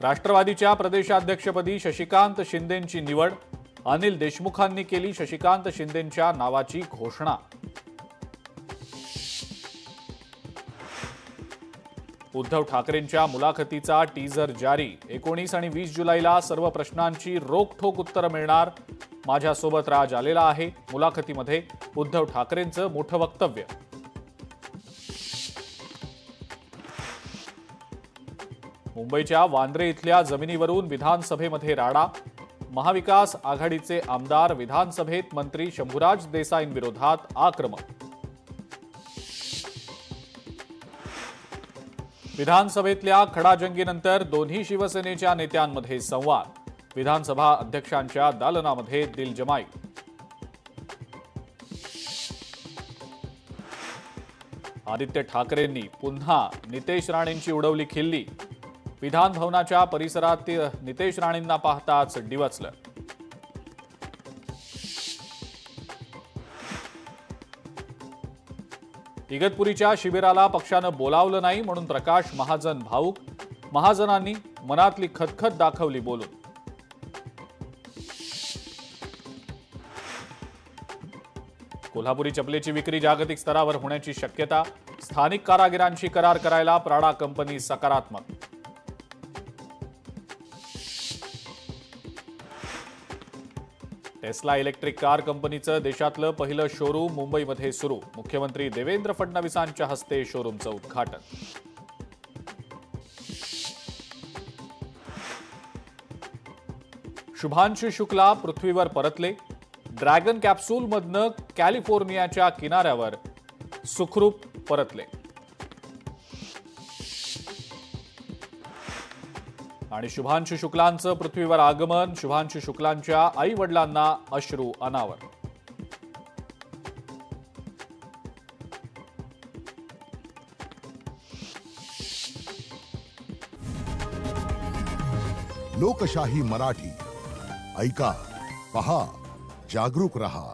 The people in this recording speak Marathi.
राष्ट्रवादीच्या प्रदेशाध्यक्षपदी शशिकांत शिंदेंची निवड। अनिल देशमुखांनी केली शशिकांत शिंदेंच्या नावाची घोषणा। उद्धव ठाकरेंच्या मुलाखतीचा टीजर जारी। 19 आणि 20 जुलैला सर्व प्रश्नांची रोखठोक उत्तरं मिळणार। माझ्यासोबत राज आलेला आहे। मुलाखतीमध्ये उद्धव ठाकरेंचं मोठं वक्तव्य। मुंबईच्या वांद्रे इथल्या जमिनीवरून विधानसभेमध्ये राडा। महाविकास आघाडीचे आमदार विधानसभेत मंत्री शंभूराज देसाईंविरोधात आक्रमक। विधानसभेतल्या खडाजंगीनंतर दोन्ही शिवसेनेच्या नेत्यांमध्ये संवाद। विधानसभा अध्यक्षांच्या दालनामध्ये दिलजमाई। आदित्य ठाकरेंनी पुन्हा नितेश राणेंची उडवली खिल्ली। विधान भवनाच्या परिसरात नितेश राणेंना पाहताच डिवचलं। इगतपुरीच्या शिबिराला पक्षानं बोलावलं नाही म्हणून प्रकाश महाजन भाऊक। महाजनांनी मनातली खदखद दाखवली बोलून। कोल्हापुरी चपलेची विक्री जागतिक स्तरावर होण्याची शक्यता। स्थानिक कारागिरांशी करार करायला प्राडा कंपनी सकारात्मक। टेस्ला इलेक्ट्रिक कार कंपनीचं देशातलं पहिलं शोरूम मुंबईमध्ये सुरू। मुख्यमंत्री देवेंद्र फडणवीसांच्या हस्ते शोरूमचं उद्घाटन। शुभांशु शुक्ला पृथ्वीवर परतले। ड्रॅगन कॅप्सूलमधनं कॅलिफोर्नियाच्या किनाऱ्यावर सुखरूप परतले। आणि शुभांशु शुक्लांचं पृथ्वीवर आगमन। शुभांशु शुक्लांच्या आई वडिलांना अश्रू अनावर। लोकशाही मराठी ऐका, पहा, जागरूक रहा।